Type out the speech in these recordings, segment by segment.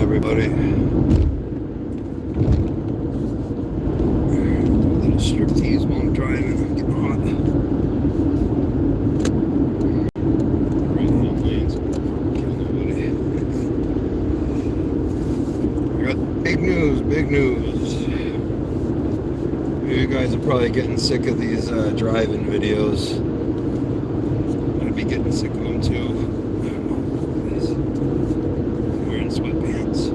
everybody. A little striptease while I'm driving. I'm getting hot. Right-hand lanes. Kill nobody. I got big news, big news. You guys are probably getting sick of these driving videos. I'm gonna be getting sick of them too. Wearing sweatpants.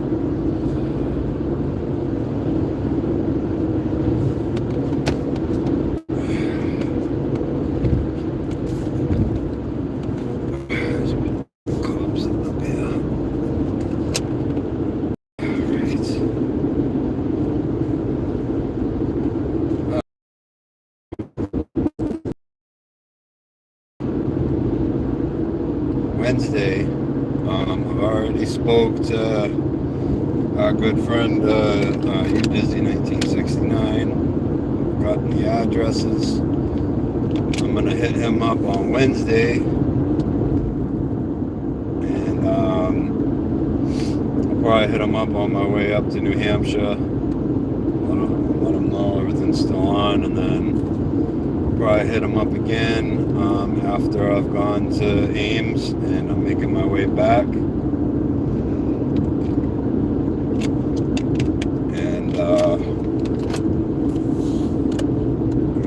Cops up here. Wednesday, I've already spoke to our good friend, You Dizzy 1969. Gotten the addresses. I'm gonna hit him up on Wednesday, and I'll probably hit him up on my way up to New Hampshire. Let him know everything's still on, and then probably hit him up again after I've gone to Ames and I'm making my way back. And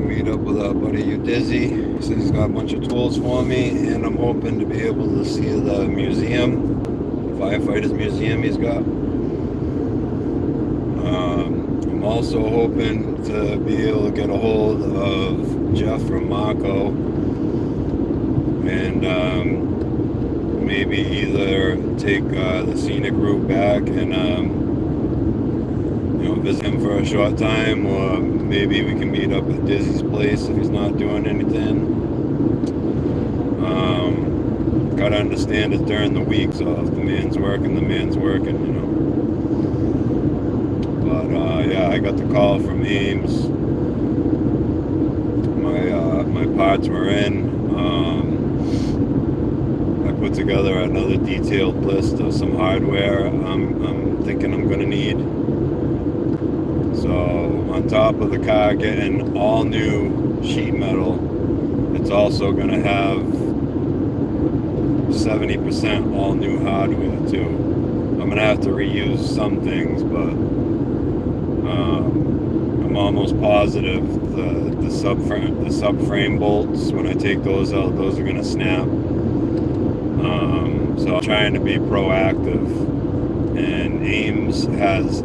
meet up with our buddy You Dizzy. He says he's got a bunch of tools for me, and I'm hoping to be able to see the museum, firefighters museum he's got. I'm also hoping to be able to get a hold of Jeff from Marco and maybe either take the scenic route back and visit him for a short time, or maybe we can meet up at Dizzy's place if he's not doing anything. Gotta understand it's during the week, so if the man's working, But yeah, I got the call from Ames. My parts were in. I put together another detailed list of some hardware I'm thinking I'm gonna need. So on top of the car getting all new sheet metal, it's also gonna have 70% all new hardware too. I'm gonna have to reuse some things, but I'm almost positive the subframe bolts, when I take those out, those are gonna snap. So I'm trying to be proactive, and Ames has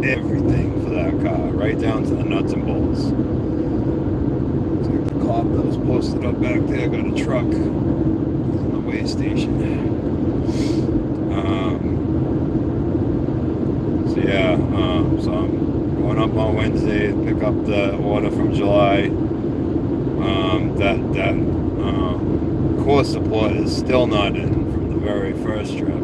everything for that car, right down to the nuts and bolts. So the cop that was posted up back there got a truck on the way station. So yeah, so I'm going up on Wednesday to pick up the order from July. That core support is still not in from the very first trip.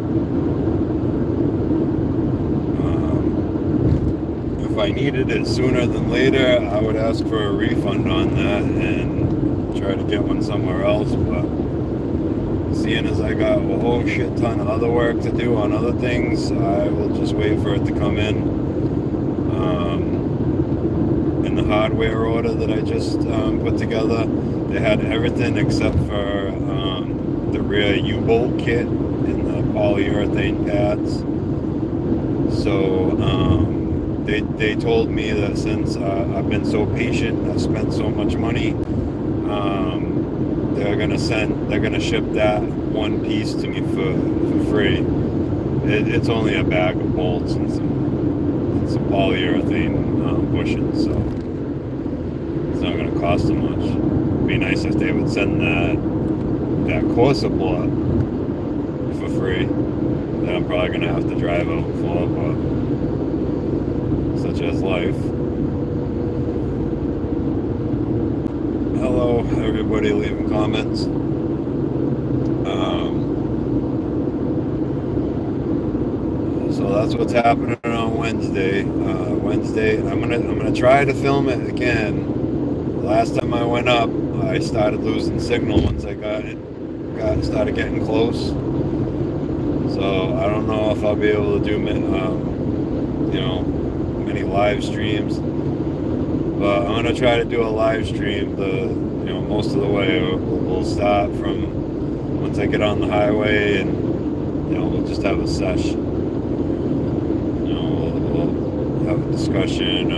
If I needed it sooner than later, I would ask for a refund on that and try to get one somewhere else, but seeing as I got a whole shit ton of other work to do on other things, I will just wait for it to come in. And the hardware order that I just put together, they had everything except for the rear U-bolt kit and the polyurethane pads. So they told me that since I've been so patient, I've spent so much money, they're gonna ship that one piece to me for free. It's only a bag of bolts and some polyurethane bushings, so it's not gonna cost them much. It'd be nice if they would send that core support for free. That I'm probably gonna have to drive out for, but such as life. Hello, everybody leaving comments. So that's what's happening on Wednesday. I'm gonna try to film it again. The last time I went up, I started losing signal once I started getting close. So I don't know if I'll be able to do many live streams, but I'm gonna try to do a live stream most of the way. We'll start from once I get on the highway, and we'll just have a session. We'll have a discussion,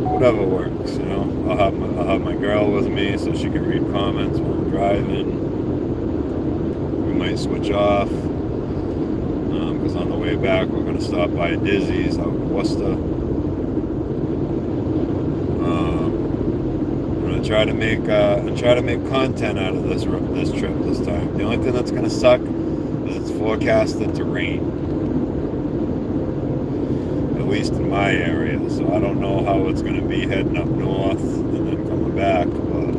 whatever works. I'll have my girl with me so she can read comments while I'm driving. We might switch off because on the way back we're gonna stop by Dizzy's out in Worcester. Try to make content out of this trip this time. The only thing that's gonna suck is it's forecasted to rain, at least in my area. So I don't know how it's gonna be heading up north and then coming back, but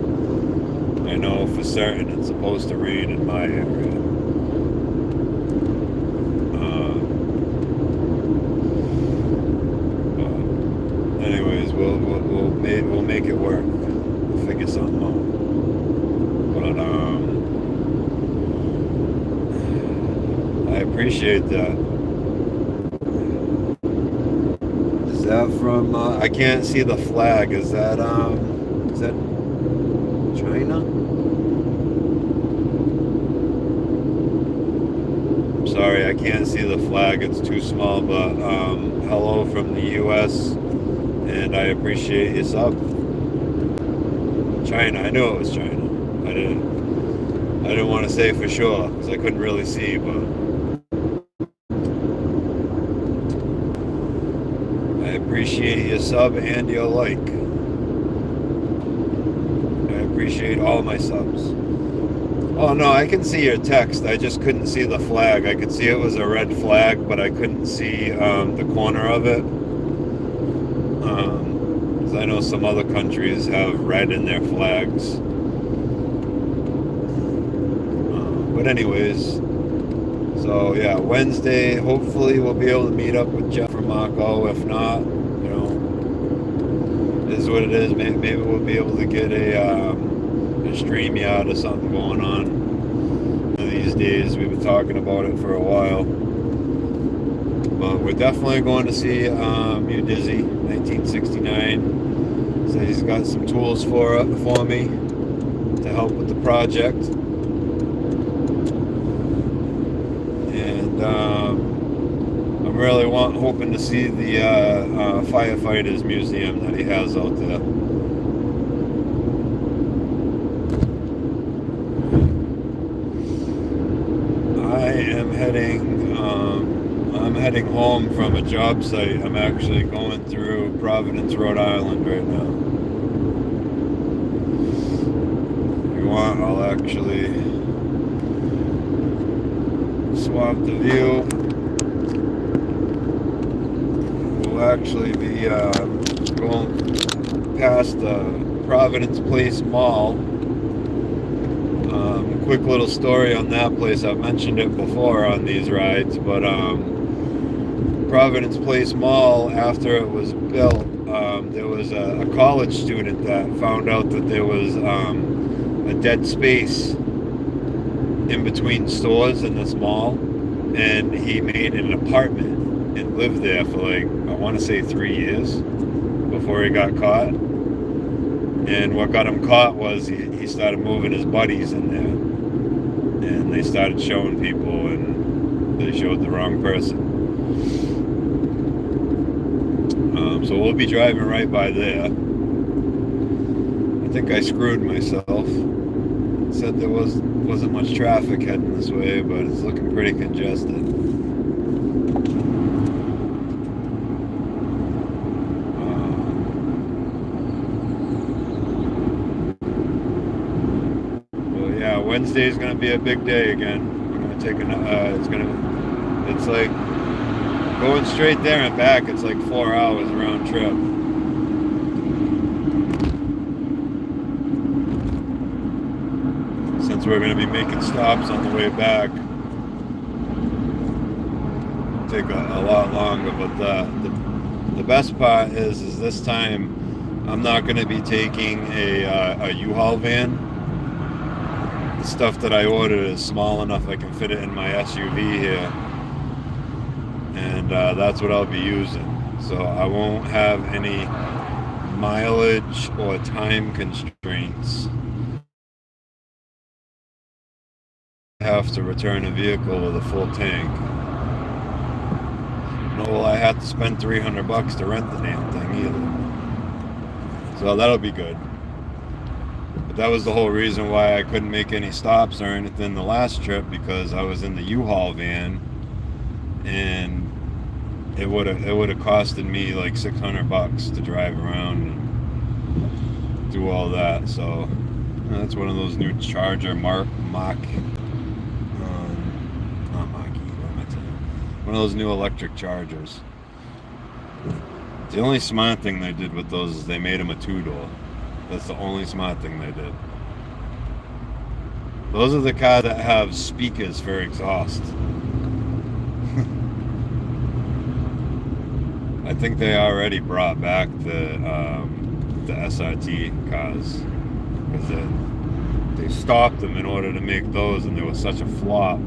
I know for certain it's supposed to rain in my area. But anyways, we'll make it work. Figure something out. But I appreciate that. Is that from I can't see the flag. Is that China? I'm sorry, I can't see the flag. It's too small, but hello from the US, and I appreciate your sub. China. I knew it was China. I didn't want to say for sure because I couldn't really see, but I appreciate your sub and your like. I appreciate all my subs. Oh no, I can see your text. I just couldn't see the flag. I could see it was a red flag, but I couldn't see the corner of it. I know some other countries have red in their flags. But anyways, so yeah, Wednesday, hopefully we'll be able to meet up with Jeff or Marco. If not, it is what it is. Maybe we'll be able to get a StreamYard or something going on one of these days. We've been talking about it for a while. But we're definitely going to see you Dizzy, 1969. So he's got some tools for me to help with the project. And I'm really hoping to see the firefighters museum that he has out there. I'm heading home from a job site. I'm actually going through Providence, Rhode Island right now. If you want, I'll actually swap the view. We'll actually be going past the Providence Place Mall. Quick little story on that place. I've mentioned it before on these rides, but Providence Place Mall, after it was built, there was a college student that found out that there was a dead space in between stores in this mall, and he made an apartment and lived there for I want to say 3 years before he got caught. And what got him caught was he started moving his buddies in there, and they started showing people, and they showed the wrong person. So we'll be driving right by there. I think I screwed myself. Said there wasn't much traffic heading this way, but it's looking pretty congested. Wednesday is going to be a big day again. We're going to take it's like going straight there and back. It's like 4 hours round trip. Since we're going to be making stops on the way back, it'll take a lot longer. But the best part is this time I'm not going to be taking a U-Haul van. the stuff that I ordered is small enough I can fit it in my SUV here, and that's what I'll be using. So I won't have any mileage or time constraints. I have to return a vehicle with a full tank. No, will I have to spend $300 to rent the damn thing either. So that'll be good. But that was the whole reason why I couldn't make any stops or anything the last trip, because I was in the U-Haul van, and it would have costed me like $600 to drive around and do all that. So that's one of those new Charger one of those new electric Chargers. The only smart thing they did with those is they made them a 2-door. That's the only smart thing they did. Those are the cars that have speakers for exhaust. I think they already brought back the SRT cars, because they stopped them in order to make those, and they were such a flop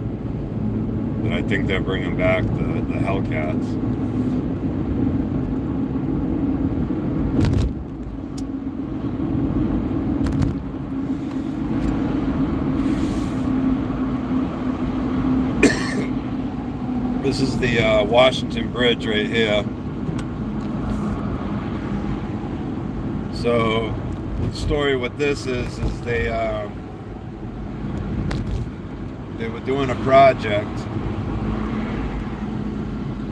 that I think they're bringing back the Hellcats. This is the Washington Bridge right here. So the story with this is they were doing a project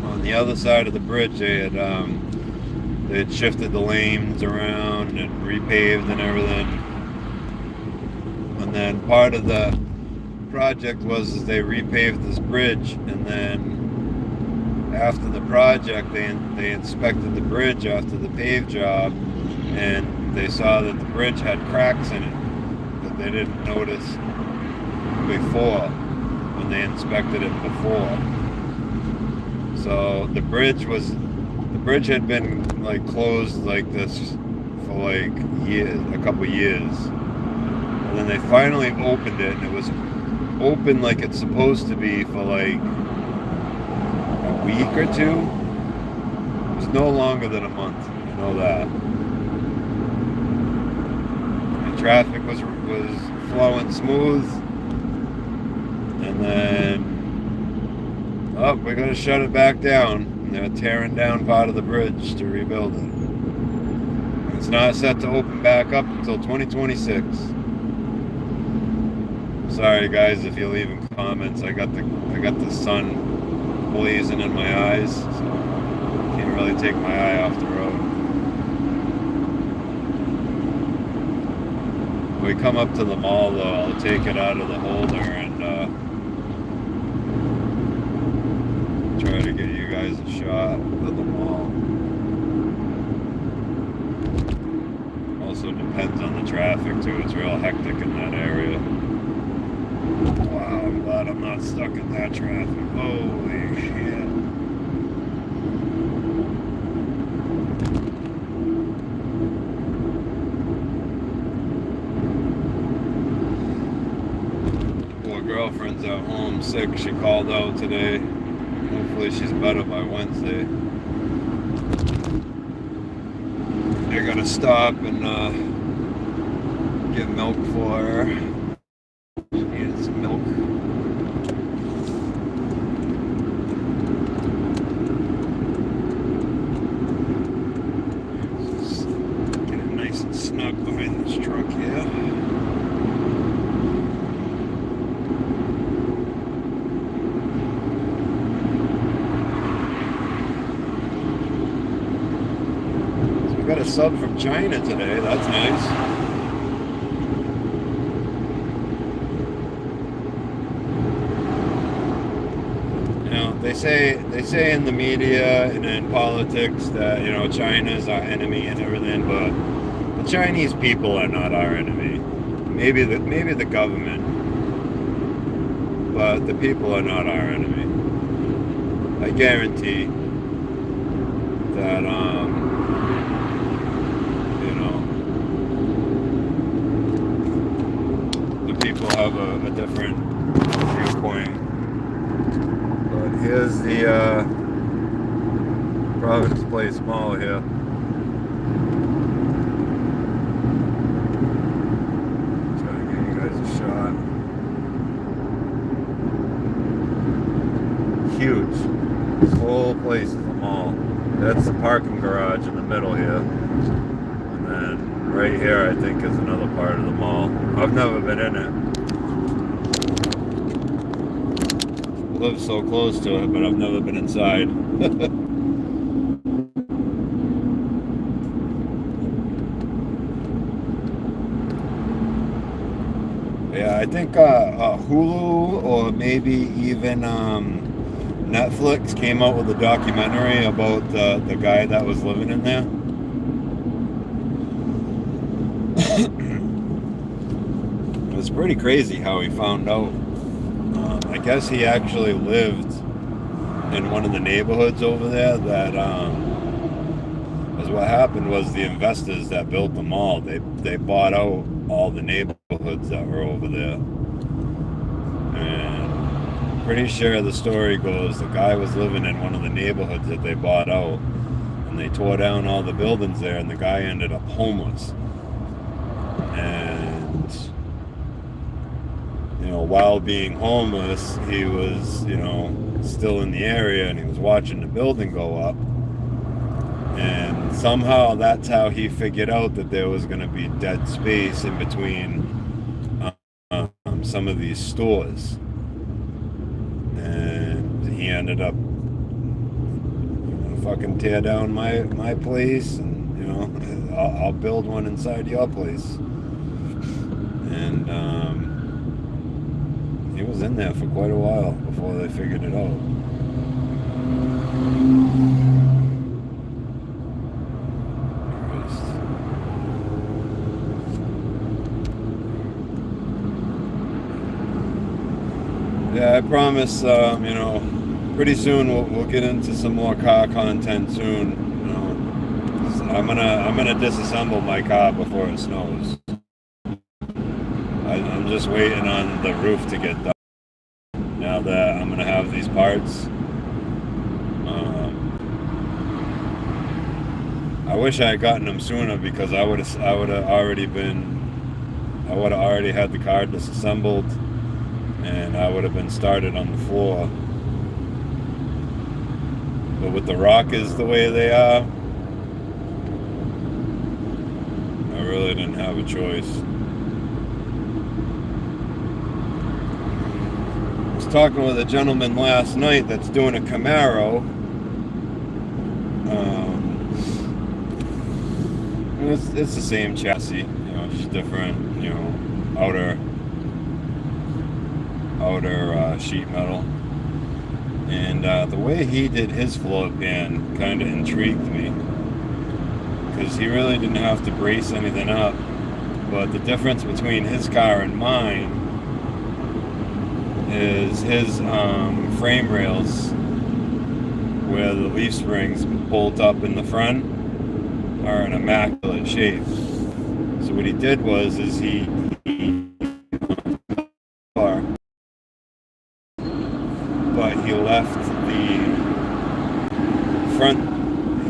on the other side of the bridge. They had shifted the lanes around and repaved and everything. And then part of the project was they repaved this bridge, and then after the project they inspected the bridge after the pave job, and they saw that the bridge had cracks in it that they didn't notice before when they inspected it before. So the bridge had been like closed like this for like a couple years, and then they finally opened it, and it was open like it's supposed to be for like a week or two. It was no longer than a month, I know that. And traffic was flowing smooth, and then we're gonna shut it back down, and they're tearing down part of the bridge to rebuild it. It's not set to open back up until 2026. Sorry guys if you're leaving comments. I got the sun blazing in my eyes, so can't really take my eye off the road. When we come up to the mall though, I'll take it out of the holder and try to get you guys a shot of the mall. Also depends on the traffic too. It's real hectic in that area. Wow, I'm glad I'm not stuck in that traffic. Holy shit. Poor girlfriend's at home sick. She called out today. Hopefully she's better by Wednesday. I gotta stop and get milk for her. Got a sub from China today. That's nice. You know, they say in the media and in politics that, you know, China is our enemy and everything, but the Chinese people are not our enemy. Maybe the government, but the people are not our enemy. I guarantee that will have a different viewpoint. But here's the Providence Place Mall here. Try to give you guys a shot. Huge. This whole place is a mall. That's the parking garage in the middle here. And then right here, I think, is another part of the mall. I've never been in it. I live so close to it, but I've never been inside. Yeah, I think Hulu or maybe even Netflix came out with a documentary about the guy that was living in there. It was pretty crazy how he found out. I guess he actually lived in one of the neighborhoods over there that because what happened was the investors that built the mall, they bought out all the neighborhoods that were over there. And pretty sure the story goes the guy was living in one of the neighborhoods that they bought out, and they tore down all the buildings there, and the guy ended up homeless. And while being homeless, he was still in the area, and he was watching the building go up, and somehow that's how he figured out that there was going to be dead space in between some of these stores. And he ended up fucking tear down my place, and I'll build one inside your place. And he was in there for quite a while before they figured it out. Yeah, I promise, pretty soon we'll get into some more car content soon. I'm gonna disassemble my car before it snows. I'm just waiting on the roof to get done. Now that I'm gonna have these parts, I wish I had gotten them sooner, because I would have already had the car disassembled, and I would have been started on the floor. But with the rockets the way they are, I really didn't have a choice. I was talking with a gentleman last night that's doing a Camaro. It's the same chassis, just different, outer sheet metal. And the way he did his floor pan kind of intrigued me, because he really didn't have to brace anything up. But the difference between his car and mine is his frame rails, where the leaf springs bolt up in the front, are in immaculate shape. So what he did was he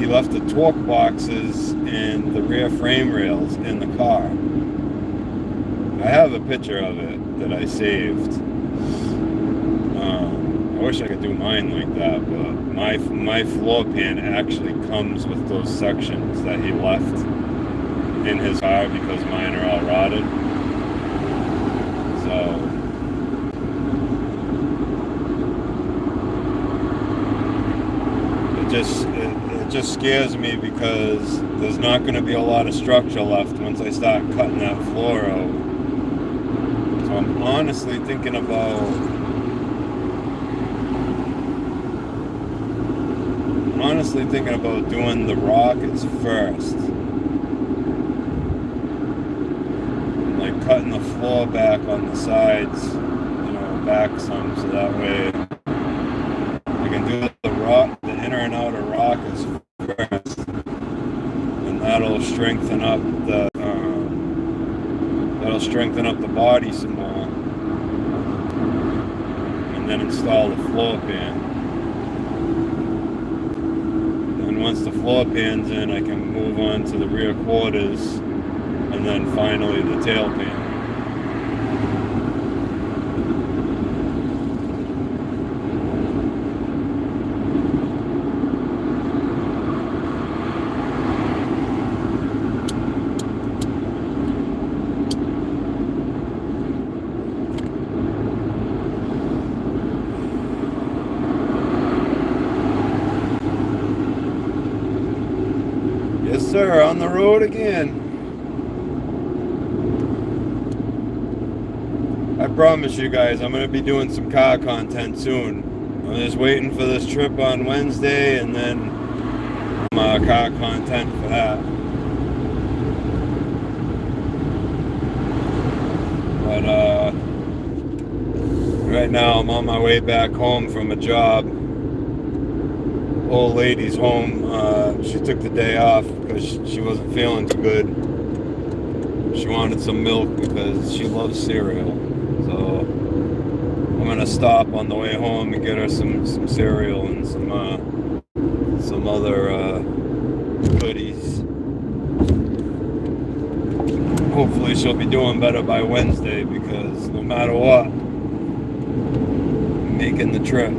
left the torque boxes and the rear frame rails in the car. I have a picture of it that I saved. I wish I could do mine like that, but my floor pan actually comes with those sections that he left in his car, because mine are all rotted. So it just scares me, because there's not going to be a lot of structure left once I start cutting that floor out. So I'm honestly thinking about doing the rockets first, like cutting the floor back on the sides, back some, so that way I can do the inner and outer rockets first, and that'll strengthen up the body some more. and then install the floor pan. And once the floor pan's in, I can move on to the rear quarters, and then finally the tail pan. Yes, sir, on the road again. I promise you guys, I'm going to be doing some car content soon. I'm just waiting for this trip on Wednesday, and then car content for that. But right now I'm on my way back home from a job. Old lady's home. She took the day off because she wasn't feeling too good. She wanted some milk because she loves cereal. So I'm gonna stop on the way home and get her some cereal and some other goodies. Hopefully she'll be doing better by Wednesday, because no matter what, I'm making the trip.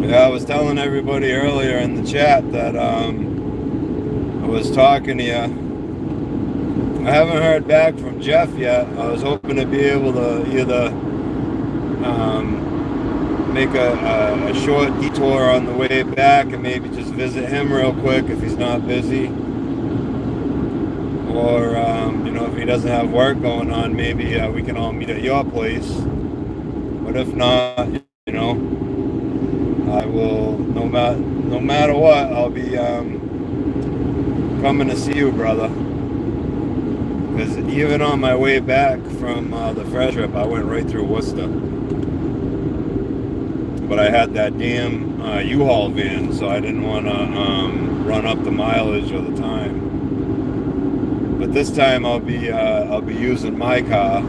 Yeah, I was telling everybody earlier in the chat that I was talking to you. I haven't heard back from Jeff yet. I was hoping to be able to either make a short detour on the way back and maybe just visit him real quick if he's not busy. Or, if he doesn't have work going on, maybe we can all meet at your place. But if not, I will, no matter what, I'll be coming to see you, brother. Because even on my way back from the fresh trip, I went right through Worcester. But I had that damn U-Haul van, so I didn't want to run up the mileage or the time. But this time I'll be using my car.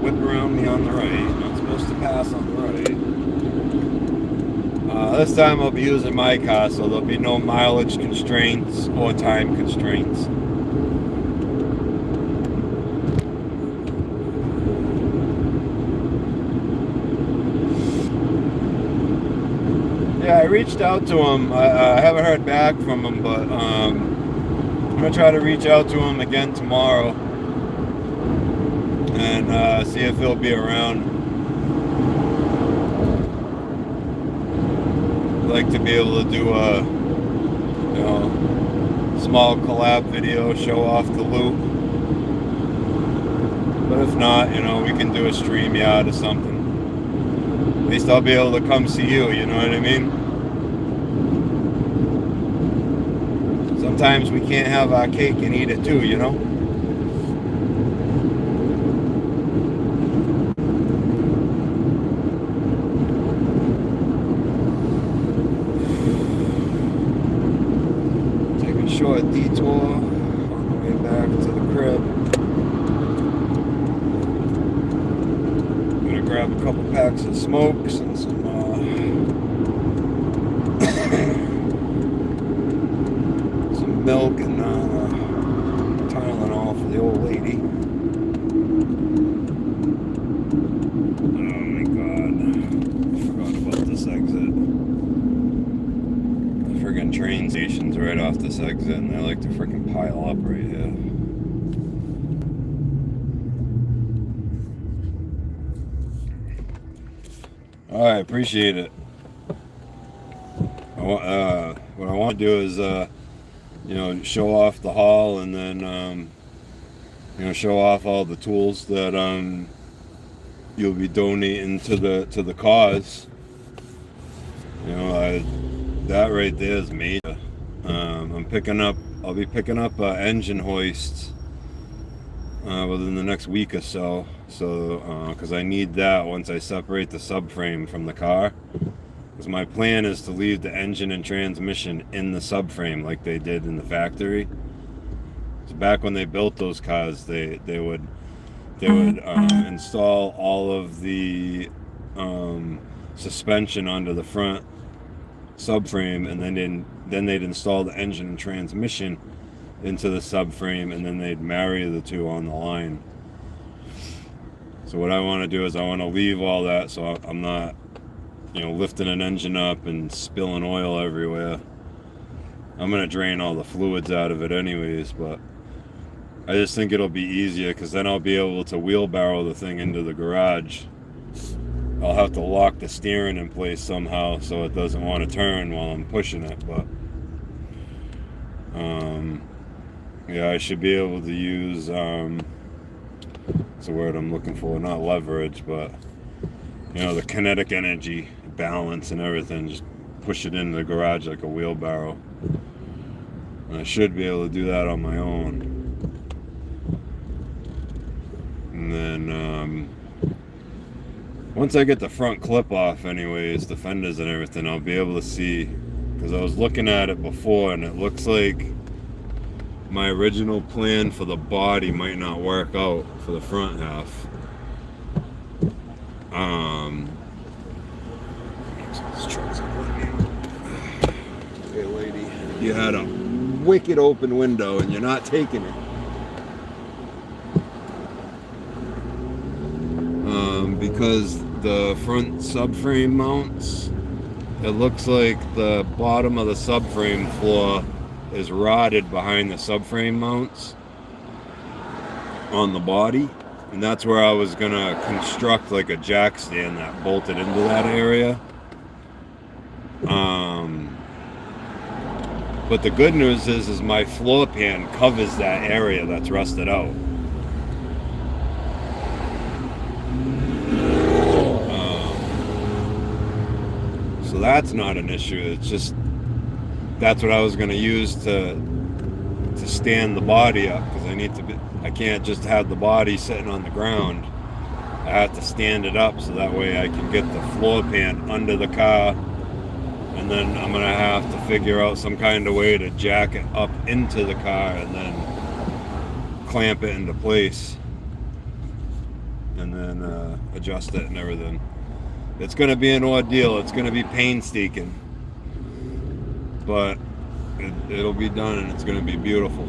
Whip around me on the right. Not supposed to pass on the right. This time I'll be using my car, so there'll be no mileage constraints or time constraints. Yeah, I reached out to him. I haven't heard back from him, but I'm going to try to reach out to him again tomorrow and see if he'll be around. I'd like to be able to do a small collab video, show off the loop. But if not, we can do a StreamYard or something. At least I'll be able to come see you, you know what I mean? Sometimes we can't have our cake and eat it too, Take a short detour on the way back to the crib. Grab a couple packs of smokes and some milk and Tylenol for the old lady. Oh my god, I forgot about this exit. The friggin' train station's right off this exit, and they like to friggin' pile up right here. All right, appreciate it. What I want to do is, show off the haul, and then, show off all the tools that you'll be donating to the cause. That right there is major. I'll be picking up engine hoists within the next week or so. So, because I need that once I separate the subframe from the car. Because my plan is to leave the engine and transmission in the subframe like they did in the factory. So back when they built those cars, they would install all of the suspension onto the front subframe, and then they'd install the engine and transmission into the subframe, and then they'd marry the two on the line. So what I want to do is I want to leave all that, so I'm not, lifting an engine up and spilling oil everywhere. I'm going to drain all the fluids out of it anyways, but I just think it'll be easier because then I'll be able to wheelbarrow the thing into the garage. I'll have to lock the steering in place somehow so it doesn't want to turn while I'm pushing it, but yeah, I should be able to use it's the word I'm looking for, not leverage, but the kinetic energy balance and everything, just push it into the garage like a wheelbarrow. And I should be able to do that on my own. And then once I get the front clip off anyways, the fenders and everything, I'll be able to see, because I was looking at it before and it looks like my original plan for the body might not work out for the front half. Hey lady, you had a wicked open window and you're not taking it. Because the front subframe mounts, it looks like the bottom of the subframe floor is rotted behind the subframe mounts on the body, and that's where I was gonna construct like a jack stand that bolted into that area. But the good news is my floor pan covers that area that's rusted out. So that's not an issue. It's just that's what I was going to use to stand the body up, because I can't just have the body sitting on the ground. I have to stand it up so that way I can get the floor pan under the car, and then I'm going to have to figure out some kind of way to jack it up into the car and then clamp it into place and then adjust it and everything. It's going to be an ordeal. It's going to be painstaking, but it'll be done and it's going to be beautiful.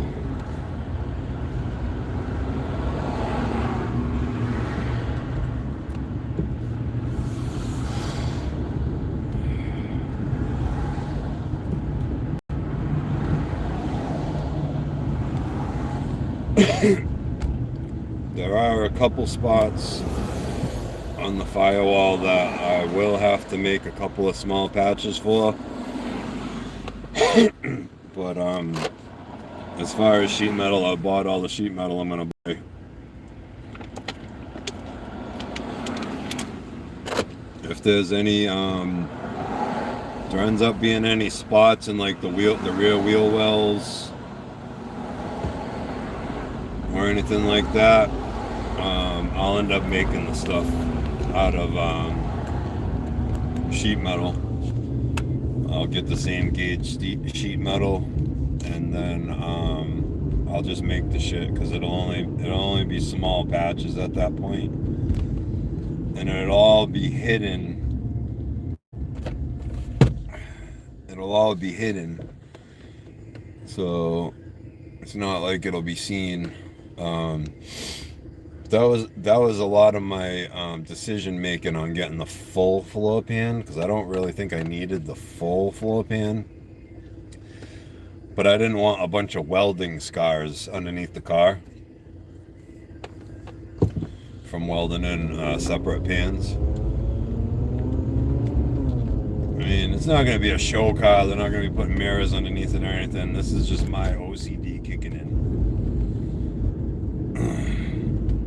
There are a couple spots on the firewall that I will have to make a couple of small patches for. But as far as sheet metal, I bought all the sheet metal I'm gonna buy. If there's any there ends up being any spots in like the rear wheel wells or anything like that, I'll end up making the stuff out of sheet metal. I'll get the same gauge sheet metal, and then I'll just make the shit, because it'll only be small patches at that point, and it'll all be hidden. So it's not like it'll be seen. That was a lot of my decision making on getting the full floor pan, because I don't really think I needed the full floor pan, but I didn't want a bunch of welding scars underneath the car from welding in separate pans. I mean, it's not going to be a show car. They're not going to be putting mirrors underneath it or anything. This is just my OCD kicking in.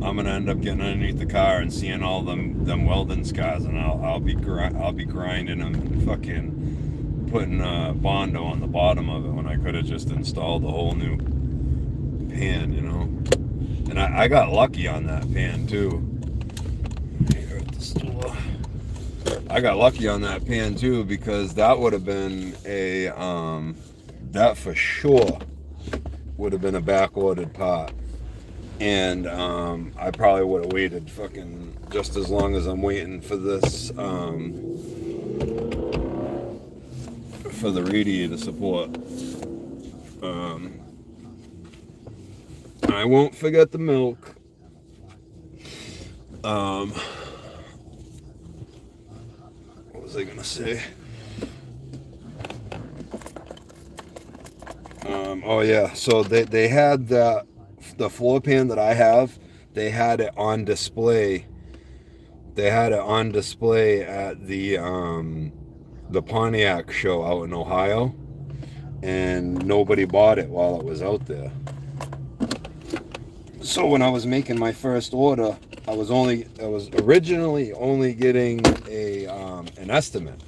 I'm gonna end up getting underneath the car and seeing all them welding scars, and I'll be grinding them and fucking putting Bondo on the bottom of it when I could have just installed a whole new pan, you know. And I got lucky on that pan too. Here at the store, I got lucky on that pan too, because that would have been a that for sure would have been a back ordered part. And I probably would have waited fucking just as long as I'm waiting for this, for the radiator support. I won't forget the milk. What was I gonna say? Oh yeah, so they had the floor pan that I have. They had it on display. They had it on display at the Pontiac show out in Ohio, and nobody bought it while it was out there. So when I was making my first order, I was originally only getting a an estimate.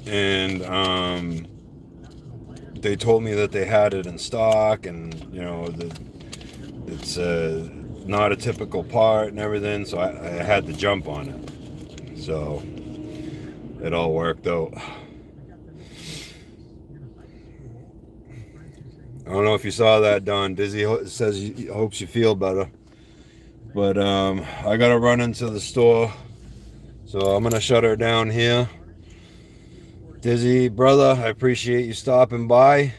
And they told me that they had it in stock, and you know that it's not a typical part and everything, so I had to jump on it. So it all worked out. I don't know if you saw that, Don. Dizzy says he hopes you feel better. But I gotta run into the store, so I'm gonna shut her down here. Dizzy, brother, I appreciate you stopping by.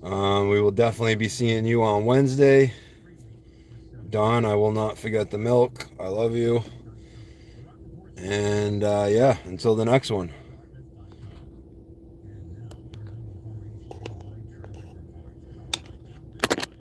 We will definitely be seeing you on Wednesday. Don, I will not forget the milk. I love you. And yeah, until the next one.